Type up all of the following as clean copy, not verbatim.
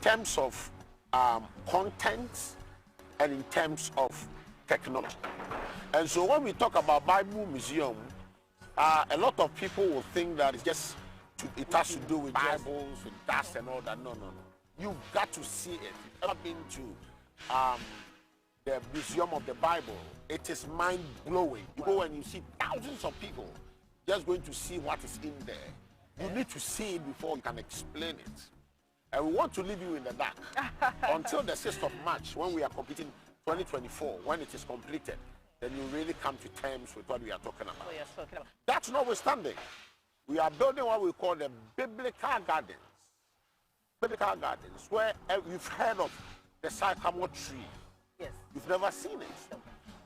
terms of content and in terms of technology. And so when we talk about Bible Museum, a lot of people will think that it has to do with Bibles, with dust and all that. No. You've got to see it. If you've ever been to the Museum of the Bible, it is mind-blowing. You go and you see thousands of people just going to see what is in there. You need to see it before you can explain it. And we want to leave you in the dark until the 6th of March, when we are completing 2024, when it is completed, then you really come to terms with what we are talking about. That's notwithstanding, we are building what we call the biblical gardens. Biblical gardens, where you've heard of the sycamore tree. Yes. You've never seen it.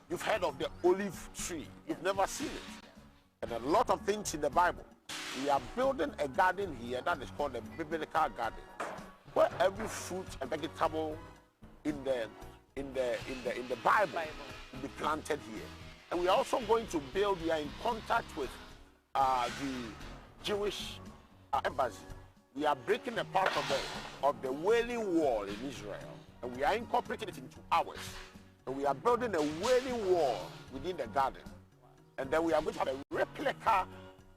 You've heard of the olive tree. You've never seen it. And a lot of things in the Bible. We are building a garden here that is called the biblical garden, where every fruit and vegetable in the Bible will be planted here. And we are also going to build. We are in contact with the Jewish embassy. We are breaking a part of the Wailing Wall in Israel, and we are incorporating it into ours. And we are building a Wailing Wall within the garden. And then we are going to have a replica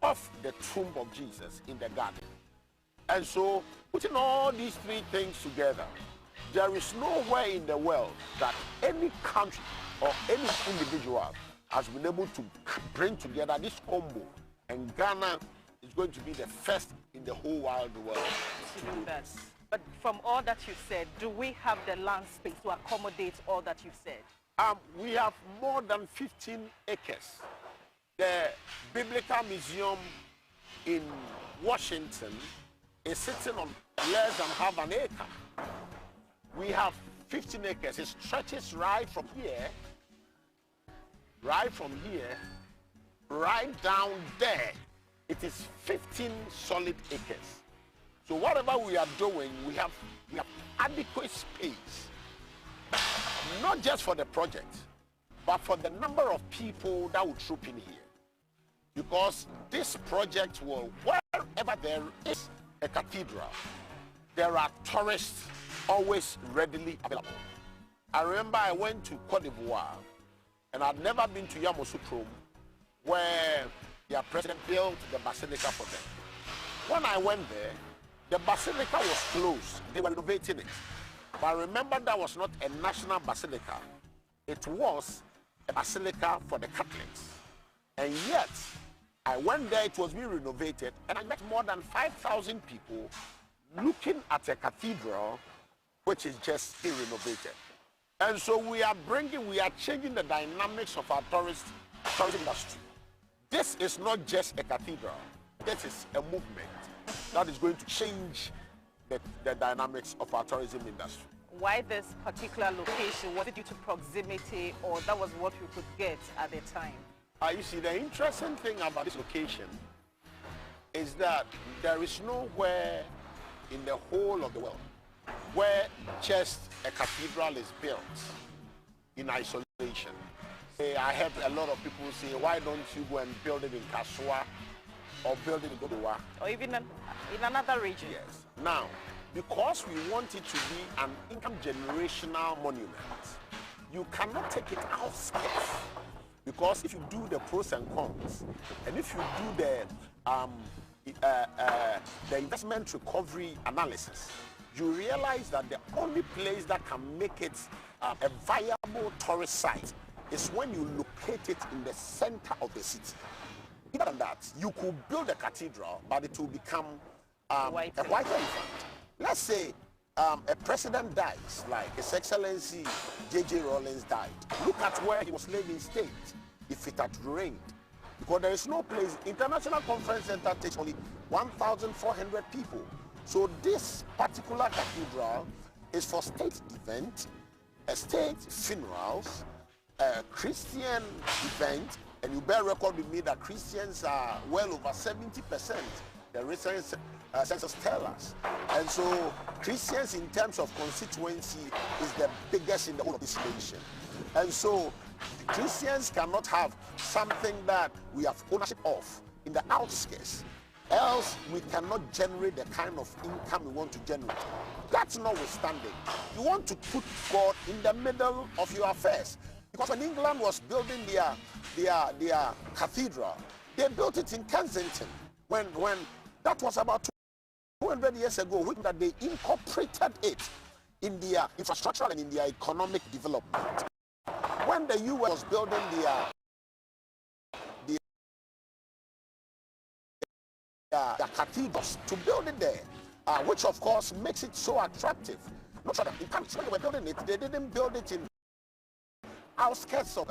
of the tomb of Jesus in the garden. And so, putting all these three things together, there is nowhere in the world that any country or any individual has been able to bring together this combo. And Ghana is going to be the first in the whole wide world to do that. But from all that you've said, do we have the land space to accommodate all that you've said? We have more than 15 acres. The Biblical Museum in Washington is sitting on less than half an acre. We have 15 acres. It stretches right from here, right down there. It is 15 solid acres. So whatever we are doing, we have adequate space, not just for the project, but for the number of people that will troop in here. Because this project will, wherever there is a cathedral, there are tourists always readily available. I remember I went to Cote d'Ivoire, and I'd never been to Yamoussoukro, where their president built the basilica for them. When I went there, the basilica was closed. They were renovating it. But I remember that was not a national basilica. It was a basilica for the Catholics. And yet, I went there, it was being renovated, and I met more than 5,000 people looking at a cathedral which is just being renovated. And so we are changing the dynamics of our tourism industry. This is not just a cathedral. This is a movement that is going to change the dynamics of our tourism industry. Why this particular location? Was it due to proximity, or that was what we could get at the time? You see, the interesting thing about this location is that there is nowhere in the whole of the world where just a cathedral is built in isolation. I heard a lot of people say, why don't you go and build it in Kasua or build it in Godowa? Or even in another region? Yes. Now, because we want it to be an income generational monument, you cannot take it outskirts. Because if you do the pros and cons, and if you do the investment recovery analysis, you realize that the only place that can make it a viable tourist site is when you locate it in the center of the city. Other than that, you could build a cathedral, but it will become a white elephant. Let's say a president dies, like His Excellency J.J. Rawlings died. Look at where he was laid in state if it had rained. Because there is no place. International Conference Center takes only 1,400 people. So this particular cathedral is for state events, state funerals, Christian event, and you bear record with me that Christians are well over 70%. The recent census tell us. And so Christians in terms of constituency is the biggest in the whole of this nation. And so Christians cannot have something that we have ownership of in the outskirts. else we cannot generate the kind of income we want to generate. That's notwithstanding. You want to put God in the middle of your affairs. Because when England was building their cathedral, they built it in Kensington. When that was about 200 years ago, that they incorporated it in their infrastructural and in their economic development. When the US was building their cathedrals, to build it there, which of course makes it so attractive. Not sure that in Paris, when they were building it, they didn't build it in outskirts of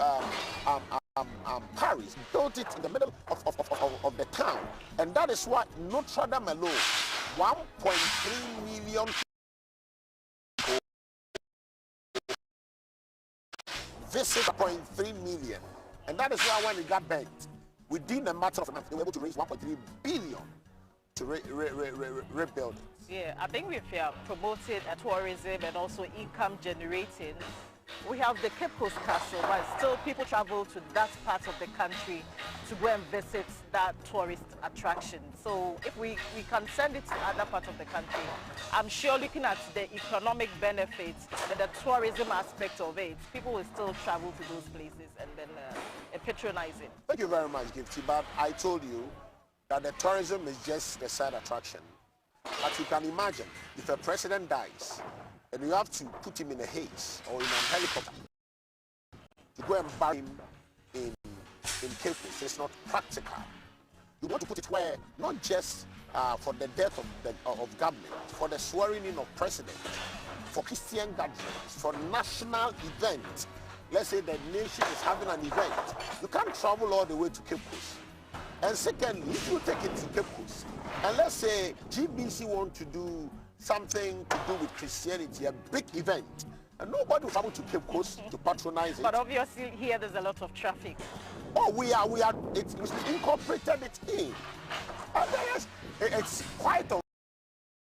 Paris, built it in the middle of the town. And that is why Notre Dame alone, 1.3 million people visit 0.3 million. And that is why when it got bent, within a matter of a month, they were able to raise 1.3 billion to rebuild it. Yeah, I think if you are promoting tourism and also income generating, we have the Cape Coast Castle, but still people travel to that part of the country to go and visit that tourist attraction. So if we can send it to other parts of the country, I'm sure looking at the economic benefits and the tourism aspect of it, people will still travel to those places and then patronize it. Thank you very much, Gifty. But I told you that the tourism is just the side attraction. But you can imagine, if a president dies, and you have to put him in a haze or in a helicopter to go and bury him in Cape Coast. It's not practical. You want to put it where, not just for the death of government, for the swearing in of president, for Christian gatherings, for national events. Let's say the nation is having an event. You can't travel all the way to Cape Coast. And secondly, if you take it to Cape Coast, and let's say GBC want to do something to do with Christianity, a big event, and nobody will travel to Cape Coast to patronize it. But obviously here there's a lot of traffic. Oh, we incorporated it in. It's quite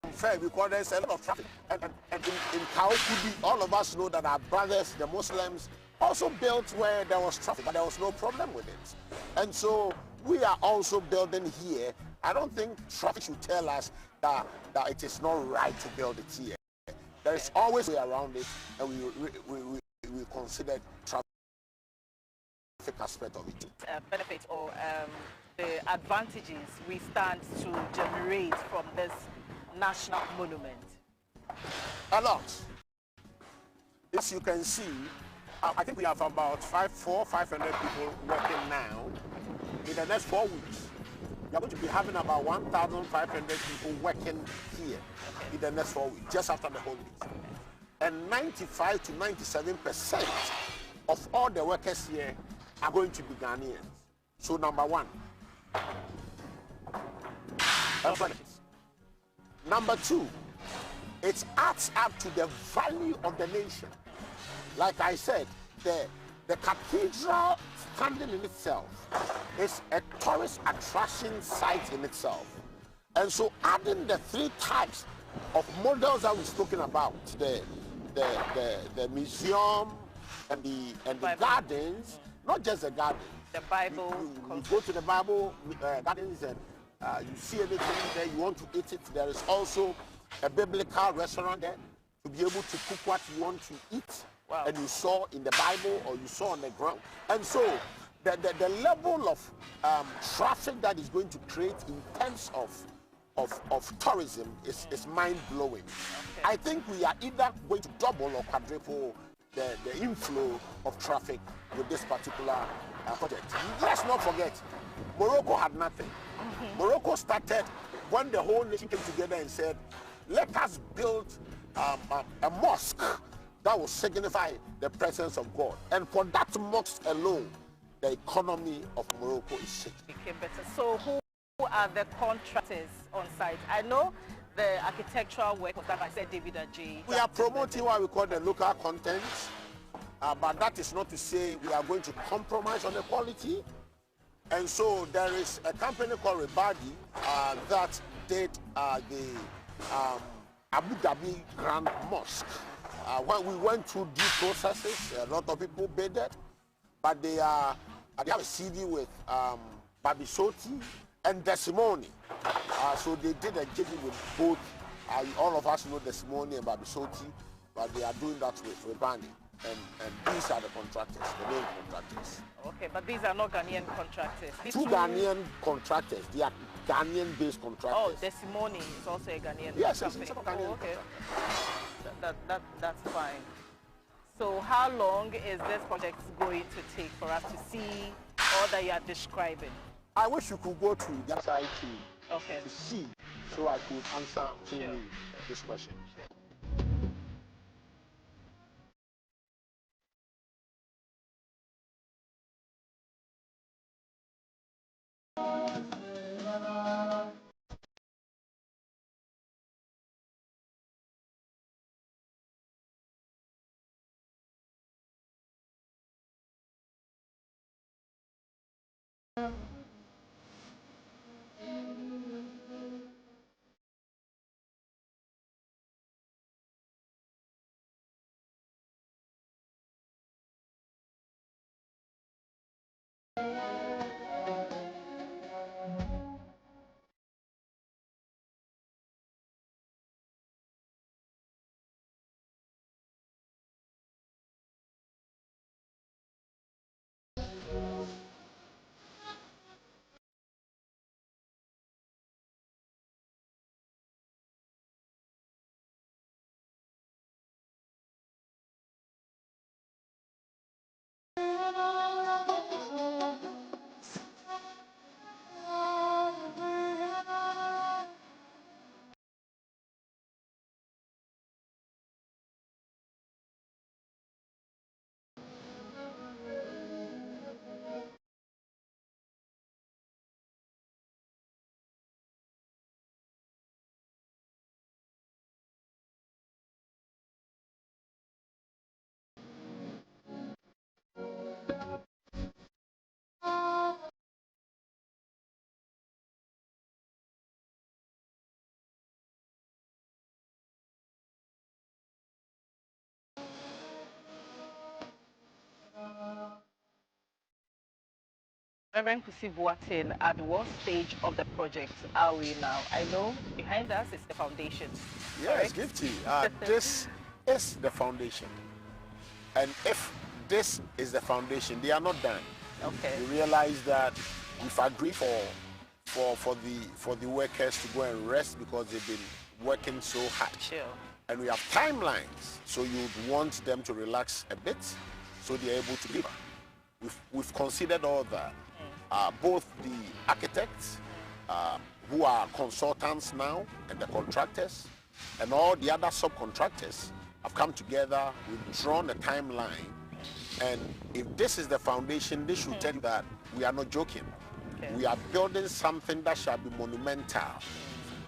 unfair because there's a lot of traffic. And in Kaokudi, all of us know that our brothers, the Muslims, also built where there was traffic, but there was no problem with it. And so we are also building here. I don't think traffic should tell us that it is not right to build it here. There is always a way around it, and we consider traffic aspect of it. Benefits or the advantages we stand to generate from this national monument? A lot. As you can see, I think we have about 500 people working now. In the next 4 weeks, we are going to be having about 1,500 people working here in the next 4 weeks, just after the holidays. And 95 to 97% of all the workers here are going to be Ghanaians. So number one, number two, it adds up to the value of the nation. Like I said, the cathedral standing in itself is a tourist attraction site in itself. And so adding the three types of models that we're talking about, the museum and the gardens, not just the gardens. The Bible. You go to the Bible gardens and you see anything there, you want to eat it. There is also a biblical restaurant there to be able to cook what you want to eat. Wow. And you saw in the Bible or you saw on the ground. And so the level of traffic that is going to create in terms of tourism is mind-blowing. Okay. I think we are either going to double or quadruple the inflow of traffic with this particular project. Let's not forget, Morocco had nothing. Morocco started when the whole nation came together and said, let us build a mosque that will signify the presence of God. And for that mosque alone, the economy of Morocco is shaking. Became better. So who are the contractors on site? I know the architectural work was done by David Adjaye. We are promoting what we call the local content, but that is not to say we are going to compromise on the quality. And so there is a company called Rebadi that did the Abu Dhabi Grand Mosque. When we went through due processes, a lot of people bid it, but they have a CV with Babisoti and Desimoni. So they did a JV with both. All of us know the Simone and Babisoti, but they are doing that with Bani. And these are the contractors, the main contractors. Okay, but these are not Ghanaian contractors. Two Ghanaian contractors. They are Ghanaian-based contractors. Oh, the Simone is also a Ghanaian yes, company. It's a Ghanaian okay. That's fine. So how long is this project going to take for us to see all that you are describing? I wish you could go to that side to see, so I could answer to this question. Reverend Kusi Boateng, at what stage of the project are we now? I know behind us is the foundation. Yes, Gifty. This is the foundation. And if this is the foundation, they are not done. Okay. You realize that we've agreed for the workers to go and rest because they've been working so hard. Sure. And we have timelines, so you'd want them to relax a bit so they're able to deliver. We've considered all that. Both the architects, who are consultants now, and the contractors, and all the other subcontractors have come together. We've drawn a timeline. And if this is the foundation, this should tell you that we are not joking. Okay. We are building something that shall be monumental.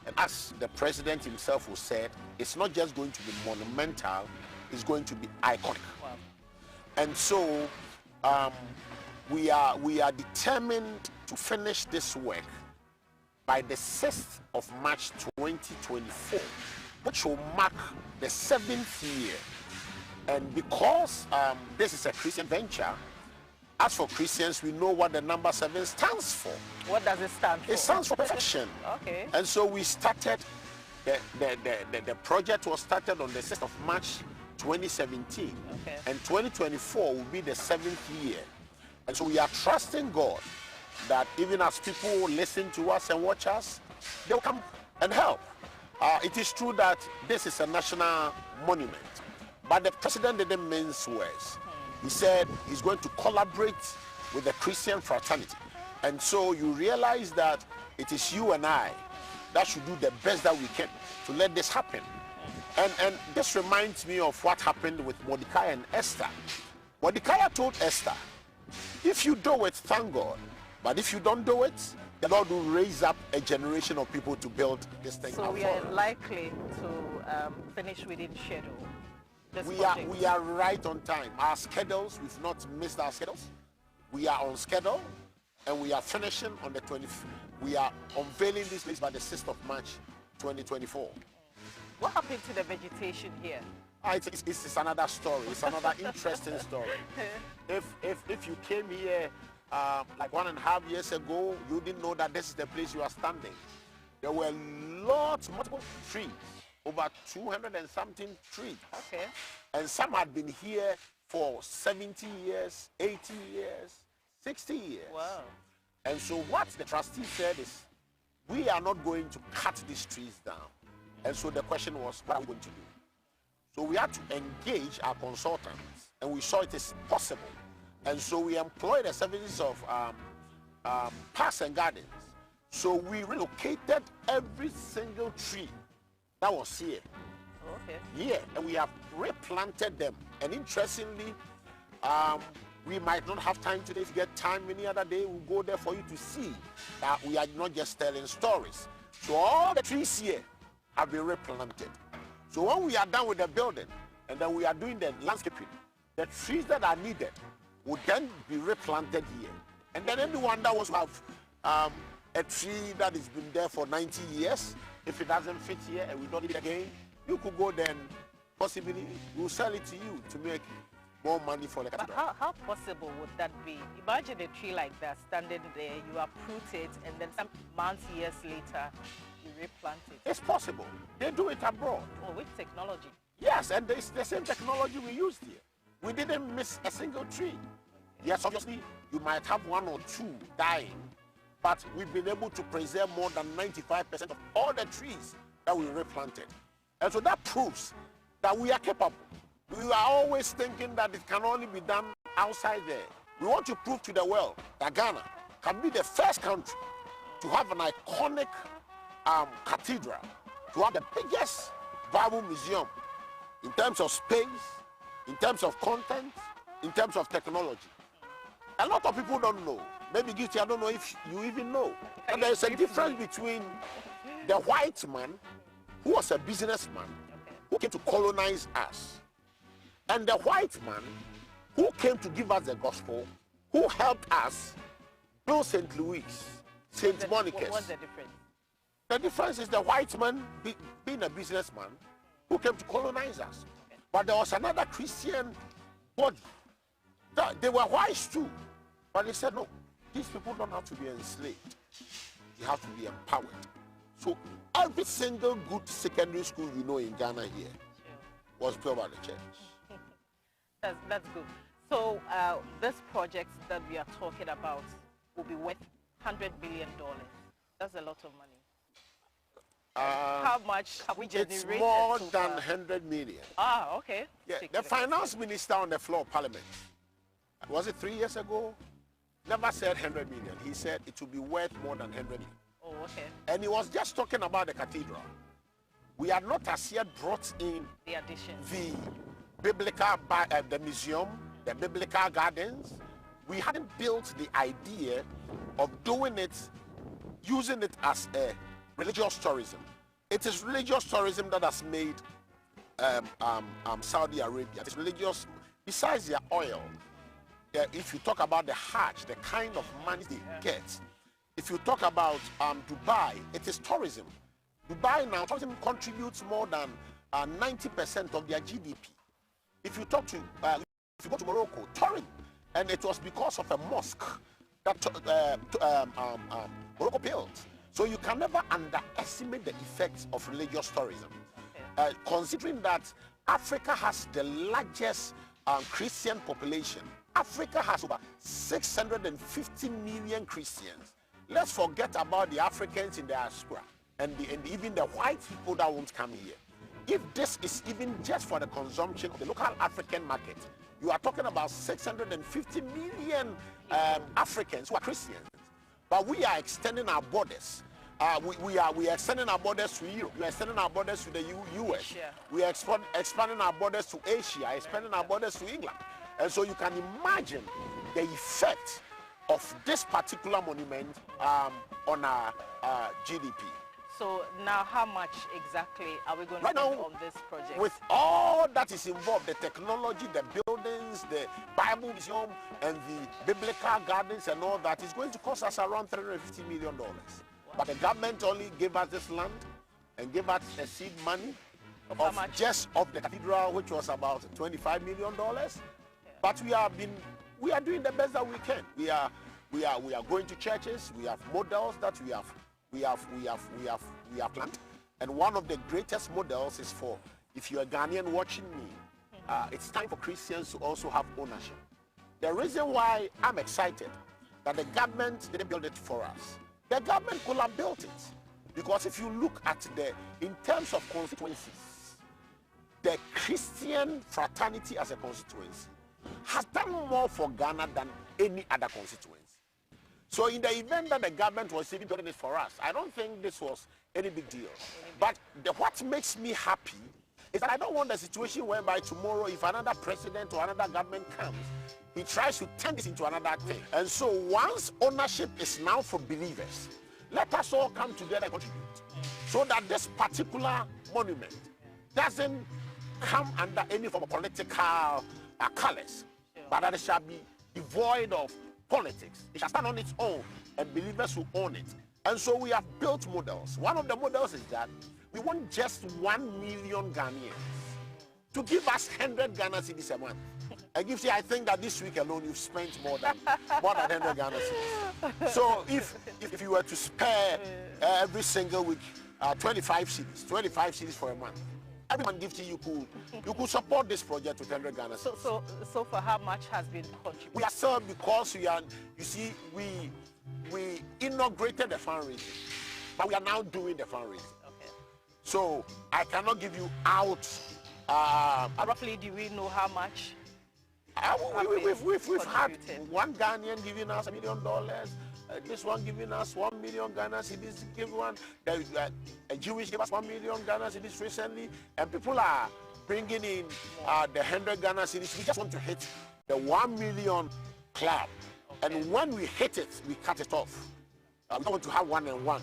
And as the president himself has said, it's not just going to be monumental, it's going to be iconic. Wow. And so we are determined to finish this work by the 6th of March 2024, which will mark the 7th year. And because this is a Christian venture, as for Christians, we know what the number 7 stands for. What does it stand for? It stands for perfection. Okay. And so we started, the project was started on the 6th of March 2017. Okay. And 2024 will be the 7th year. And so we are trusting God that even as people listen to us and watch us, they'll come and help. It is true that this is a national monument, but the president didn't mince words. He said he's going to collaborate with the Christian fraternity. And so you realize that it is you and I that should do the best that we can to let this happen. And this reminds me of what happened with Mordecai and Esther. Mordecai told Esther, if you do it, thank God. But if you don't do it, the Lord will raise up a generation of people to build this thing. So we are likely to finish within schedule. We are right on time. Our schedules, we've not missed our schedules. We are on schedule, and we are finishing on the 20th. We are unveiling this place by the 6th of March 2024. What happened to the vegetation here? It's another story. It's another interesting story. If you came here like 1.5 years ago, you didn't know that this is the place you are standing. There were multiple trees, over 200 and something trees. Okay. And some had been here for 70 years, 80 years, 60 years. Wow. And so what the trustee said is, we are not going to cut these trees down. And so the question was, what are we going to do? So we had to engage our consultants, and we saw it is possible. And so we employed the services of Parks and Gardens. So we relocated every single tree that was here. Okay. Yeah, and we have replanted them. And interestingly, we might not have time today. If you get time any other day, we'll go there for you to see that we are not just telling stories. So all the trees here have been replanted. So when we are done with the building, and then we are doing the landscaping, the trees that are needed would then be replanted here. And then anyone that wants to have a tree that has been there for 90 years, if it doesn't fit here and we don't need it again, you could go then, possibly, we'll sell it to you to make more money for the cathedral. But how possible would that be? Imagine a tree like that standing there, you uproot it, and then some months, years later, you replant it. It's possible. They do it abroad. Oh, with technology? Yes, and it's the same technology we used here. We didn't miss a single tree. Yes, obviously, you might have one or two dying, but we've been able to preserve more than 95% of all the trees that we replanted. And so that proves that we are capable. We are always thinking that it can only be done outside there. We want to prove to the world that Ghana can be the first country to have an iconic cathedral, to have the biggest Bible museum in terms of space, in terms of content, in terms of technology. A lot of people don't know. Maybe Gilty, I don't know if you even know. And there's a difference between the white man, who was a businessman, who came to colonize us, and the white man who came to give us the gospel, who helped us build St. Louis, St. Monica's. What's the difference? The difference is the white man being a businessman who came to colonize us. But there was another Christian body. They were wise too. But they said, no, these people don't have to be enslaved. They have to be empowered. So every single good secondary school you know in Ghana here was built by the church. That's good. So this project that we are talking about will be worth $100 billion. That's a lot of money. How much have we generated? It's more than 100 million. Ah, okay. Yeah, the finance minister on the floor of parliament, was it 3 years ago? Never said 100 million. He said it will be worth more than 100 million. Oh, okay. And he was just talking about the cathedral. We had not as yet brought in the addition, the biblical, the museum, the biblical gardens. We hadn't built the idea of doing it, using it as a religious tourism. It is religious tourism that has made Saudi Arabia. It's religious, besides their oil. If you talk about the Hajj, the kind of money they get. If you talk about Dubai, it is tourism. Dubai now, tourism contributes more than 90% of their GDP. If you talk to, if you go to Morocco, tourism, and it was because of a mosque that Morocco built. So you can never underestimate the effects of religious tourism. Considering that Africa has the largest Christian population. Africa has over 650 million Christians. Let's forget about the Africans in the diaspora and even the white people that won't come here. If this is even just for the consumption of the local African market, you are talking about 650 million Africans who are Christians. But we are extending our borders. We are extending our borders to Europe. We are extending our borders to the US. Asia. We are expanding our borders to Asia, expanding our borders to England. And so you can imagine the effect of this particular monument on our GDP. So now how much exactly are we going to spend on this project? With all that is involved, the technology, the buildings, the Bible museum, and the biblical gardens and all that, is going to cost us around $350 million. Wow. But the government only gave us this land and gave us a seed money of just of the cathedral, which was about $25 million. Yeah. But we are doing the best that we can. We are going to churches. We have models that we have we have planned. And one of the greatest models is for, if you're a Ghanaian watching me, it's time for Christians to also have ownership. The reason why I'm excited that the government didn't build it for us, the government could have built it. Because if you look at in terms of constituencies, the Christian fraternity as a constituency has done more for Ghana than any other constituency. So in the event that the government was even building it for us, I don't think this was any big deal. But what makes me happy is that I don't want a situation whereby tomorrow, if another president or another government comes, he tries to turn this into another thing. And so once ownership is now for believers, let us all come together and contribute so that this particular monument doesn't come under any form of political colors, but that it shall be devoid of politics. It shall stand on its own and believers will own it. And so we have built models. One of the models is that we want just 1 million Ghanaians to give us 100 Ghana cedis a month. And give you, I think that this week alone you've spent more than 100 Ghana cedis. So if you were to spare every single week 25 cedis for a month, everyone gives you could support this project with 100 Ghana cedis. So for how much has been contributed? We are still, because we inaugurated the fundraising, but we are now doing the fundraising. Okay. So I cannot give you out. Roughly, do we know how much? We've had one Ghanaian giving us $1 million. This one giving us 1 million Ghana cedis. Give one. A Jewish gave us 1 million Ghana cedis recently, and people are bringing in the 100 Ghana cedis. We just want to hit the 1 million club, and when we hit it, we cut it off. We don't want to have 101.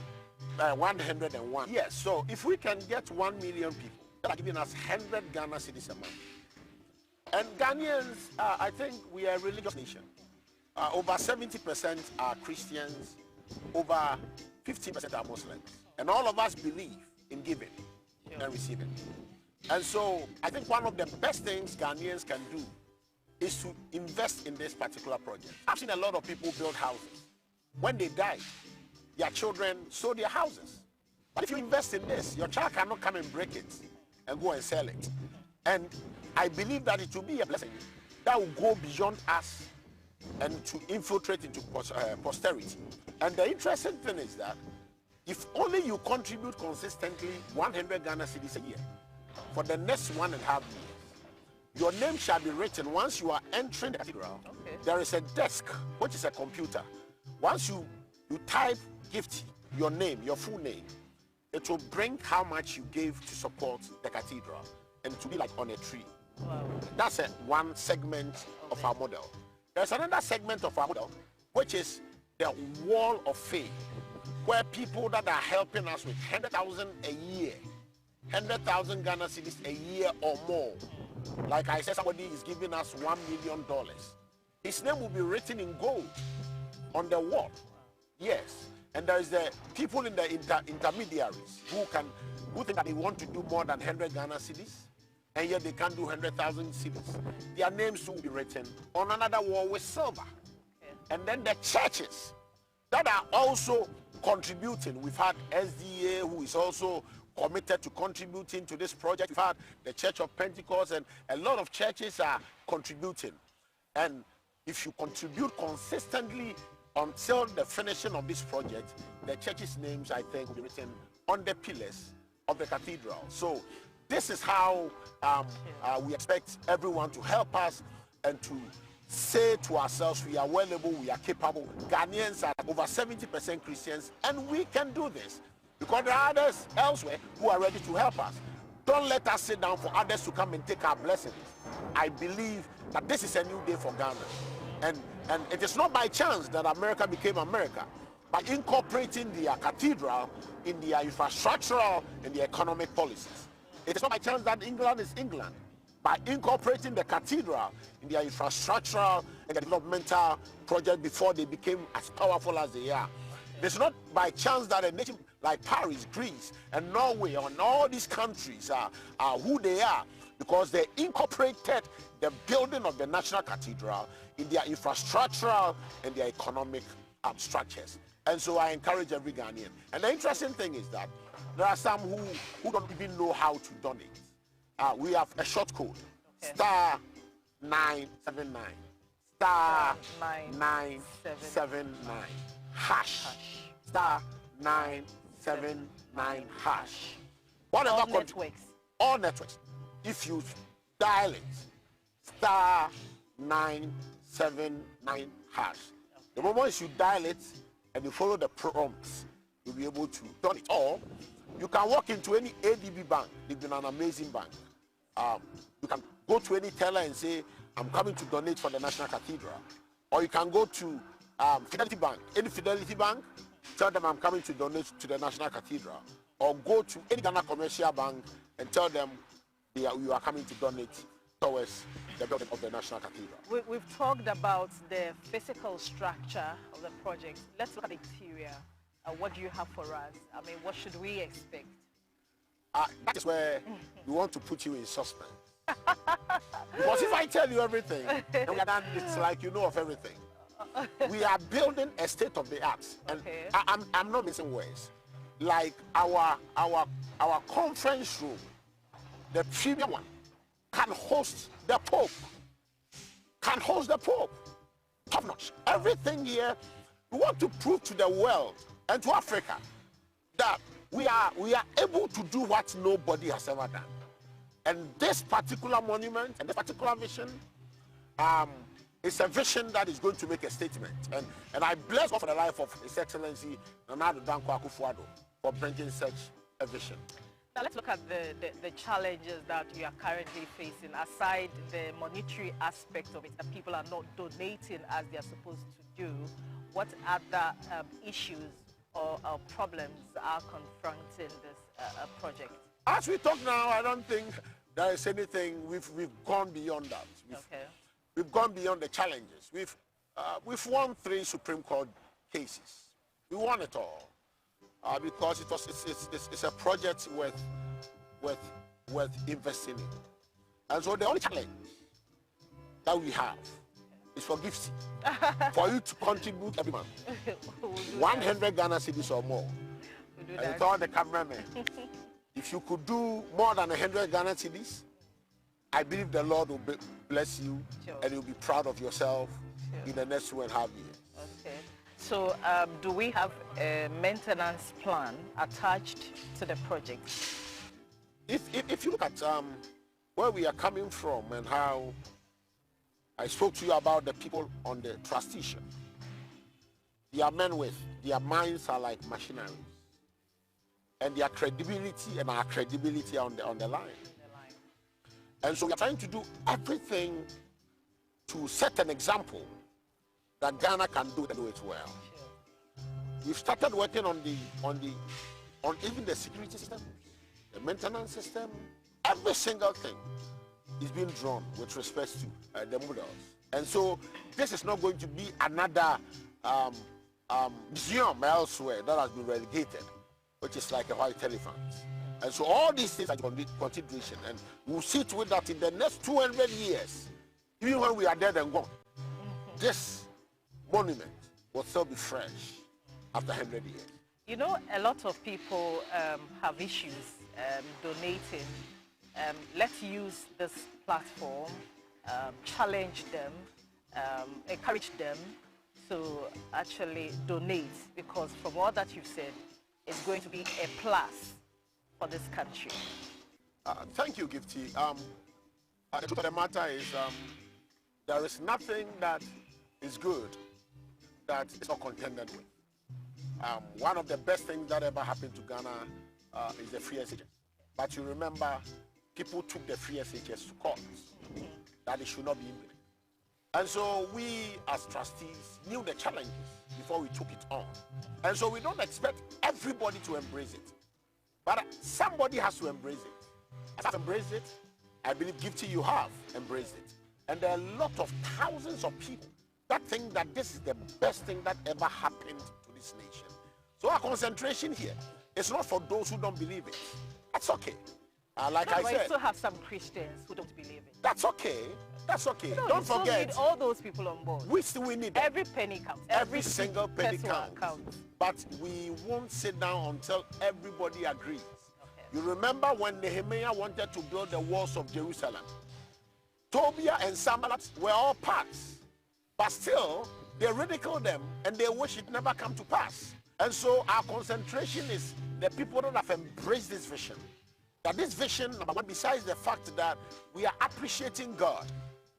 Yes. So if we can get 1 million people that are giving us 100 Ghana cedis a month. And Ghanaians, I think we are a religious nation. Over 70% are Christians, over 15% are Muslims. And all of us believe in giving and receiving. And so I think one of the best things Ghanaians can do is to invest in this particular project. I've seen a lot of people build houses. When they die, their children sold their houses. But if you invest in this, your child cannot come and break it and go and sell it. And I believe that it will be a blessing that will go beyond us and to infiltrate into posterity. And the interesting thing is that if only you contribute consistently 100 Ghana cedis a year for the next 1.5 years, your name shall be written. Once you are entering the cathedral, there is a desk, which is a computer. Once you type gift, your name, your full name, it will bring how much you gave to support the cathedral, and it will be like on a tree. Wow. That's one segment of our model. There's another segment of our model, which is the wall of faith, where people that are helping us with 100,000 a year, 100,000 Ghana cedis a year or more. Like I said, somebody is giving us $1 million. His name will be written in gold on the wall. Yes. And there is the people in the intermediaries who think that they want to do more than 100 Ghana cedis, and yet they can't do 100,000 cedis. Their names will be written on another wall with silver. Okay. And then the churches that are also contributing. We've had SDA, who is also committed to contributing to this project. We've had the Church of Pentecost, and a lot of churches are contributing. And if you contribute consistently until the finishing of this project, the church's names, I think, will be written on the pillars of the cathedral. So this is how we expect everyone to help us and to say to ourselves, we are well able, we are capable. Ghanaians are over 70% Christians, and we can do this because there are others elsewhere who are ready to help us. Don't let us sit down for others to come and take our blessings. I believe that this is a new day for Ghana. And it is not by chance that America became America. By incorporating their cathedral in their infrastructural and their economic policies. It is not by chance that England is England. By incorporating the cathedral in their infrastructural and developmental project before they became as powerful as they are. It's not by chance that a nation like Paris, Greece, and Norway, and all these countries are who they are, because they incorporated the building of the National Cathedral in their infrastructural and their economic structures. And so I encourage every Ghanaian. And the interesting thing is that there are some who don't even know how to donate. We have a short code, star 979, star 979, hash, star 979 hash. Whatever all networks. All networks. If you dial it, star 979 hash. The moment you dial it and you follow the prompts, you'll be able to donate. Or you can walk into any ADB bank. They've been an amazing bank. You can go to any teller and say, I'm coming to donate for the National Cathedral. Or you can go to Fidelity Bank, any Fidelity Bank, tell them I'm coming to donate to the National Cathedral. Or go to any Ghana commercial bank and tell them you are coming to donate towards the building of the National Cathedral. We've talked about the physical structure of the project. Let's look at the interior. What do you have for us? I mean, what should we expect? That is where we want to put you in suspense. Because if I tell you everything, it's like you know of everything. We are building a state-of-the-art. And I'm not missing words. Like our conference room, the premium one, can host the Pope. Can host the Pope. Top notch. Everything here, we want to prove to the world and to Africa that we are able to do what nobody has ever done. And this particular monument and this particular vision, it's a vision that is going to make a statement. And I bless God for the life of His Excellency Nana Addo Dankwa Akufo-Addo for bringing such a vision. Now let's look at the challenges that you are currently facing. Aside the monetary aspect of it, that people are not donating as they are supposed to do, what other issues or problems are confronting this project? As we talk now, I don't think there is anything. We've gone beyond that. We've gone beyond the challenges. We've won 3 Supreme Court cases. We won it all because it's a project worth investing in. And so the only challenge that we have is for gifts, for you to contribute every month. 100 Ghana cedis or more. And with all the cameramen, if you could do more than 100 Ghana cedis, I believe the Lord will bless you and you'll be proud of yourself in the next 2.5 years. Okay. So do we have a maintenance plan attached to the project? If you look at where we are coming from and how I spoke to you about the people on the trusteeship, they are men with, their minds are like machineries. And their credibility and our credibility are on the line. And so we are trying to do everything to set an example that Ghana can do and do it well. We've started working on even the security system, the maintenance system, every single thing is being drawn with respect to the models. And so this is not going to be another museum elsewhere that has been relegated, which is like a white elephant. And so all these things are under consideration, and we'll see to it that in the next 200 years, even when we are dead and gone, this monument will still be fresh after 100 years. You know, a lot of people have issues donating. Let's use this platform, challenge them, encourage them to actually donate, because from all that you've said, it's going to be a plus for this country. Thank you, Gifty. The truth of the matter is there is nothing that is good that is not contended with. One of the best things that ever happened to Ghana is the free SHS. But you remember, people took the free SHS to court, that it should not be implemented. And so we, as trustees, knew the challenges before we took it on. And so we don't expect everybody to embrace it. But somebody has to embrace it. As I've embraced it, I believe, Gifty, you have embraced it. And there are a lot of thousands of people that think that this is the best thing that ever happened to this nation. So our concentration here is not for those who don't believe it. That's okay. Like I said, we still have some Christians who don't believe it. That's okay. That's okay. No, Don't you still forget. need all those people on board. We need them. Every penny counts. Every single penny counts. But we won't sit down until everybody agrees. Okay. You remember when Nehemiah wanted to build the walls of Jerusalem? Tobiah and Sanballat were all parts, but still they ridiculed them and they wish it never come to pass. And so our concentration is the people that have embraced this vision. That this vision, number one, besides the fact that we are appreciating God,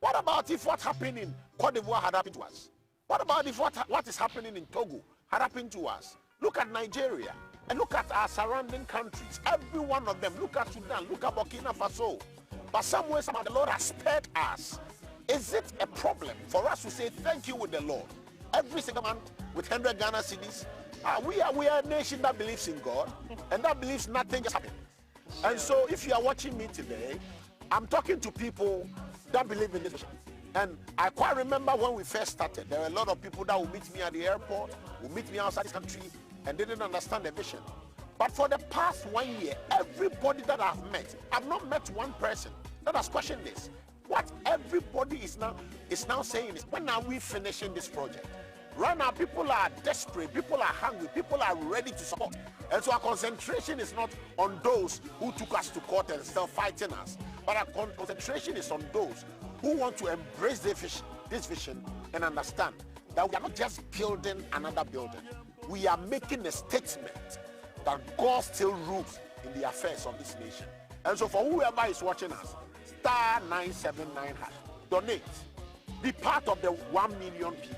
what about if what happened in Cote d'Ivoire had happened to us? What about if what is happening in Togo had happened to us? Look at Nigeria and look at our surrounding countries. Every one of them. Look at Sudan, look at Burkina Faso. But somewhere, somehow, the Lord has spared us. Is it a problem for us to say thank you with the Lord? Every single month with 100 Ghana cedis. We are a nation that believes in God and that believes nothing just happens. And so if you are watching me today, I'm talking to people that believe in this vision. And I quite remember when we first started, there were a lot of people that would meet me at the airport, would meet me outside this country and didn't understand the vision. But for the past 1 year, everybody that I've met, I've not met one person that has questioned this. What everybody is now saying is, when are we finishing this project? Right now, people are desperate, people are hungry, people are ready to support. And so our concentration is not on those who took us to court and still fighting us, but our concentration is on those who want to embrace this vision and understand that we are not just building another building. We are making a statement that God still rules in the affairs of this nation. And so for whoever is watching us, star 979#, donate. Be part of the 1 million people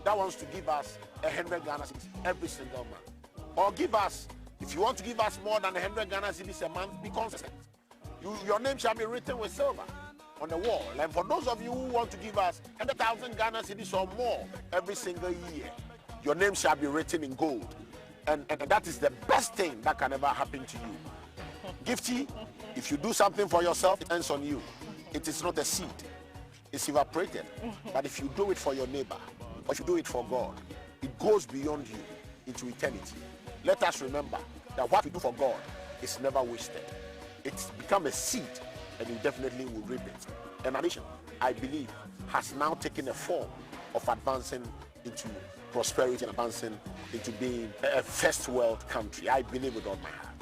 that wants to give us 100 Ghana cedis every single month. Or give us, if you want to give us more than 100 Ghana cedis a month, be consistent. Your name shall be written with silver on the wall. And for those of you who want to give us 100,000 Ghana cedis or more every single year, your name shall be written in gold. And that is the best thing that can ever happen to you. Gifty, if you do something for yourself, it ends on you. It is not a seed. It's evaporated. But if you do it for your neighbor, or if you do it for God, it goes beyond you into eternity. Let us remember that what we do for God is never wasted. It's become a seed, and you definitely will reap it. And our nation, I believe, has now taken a form of advancing into prosperity and advancing into being a first world country. I believe with all my heart.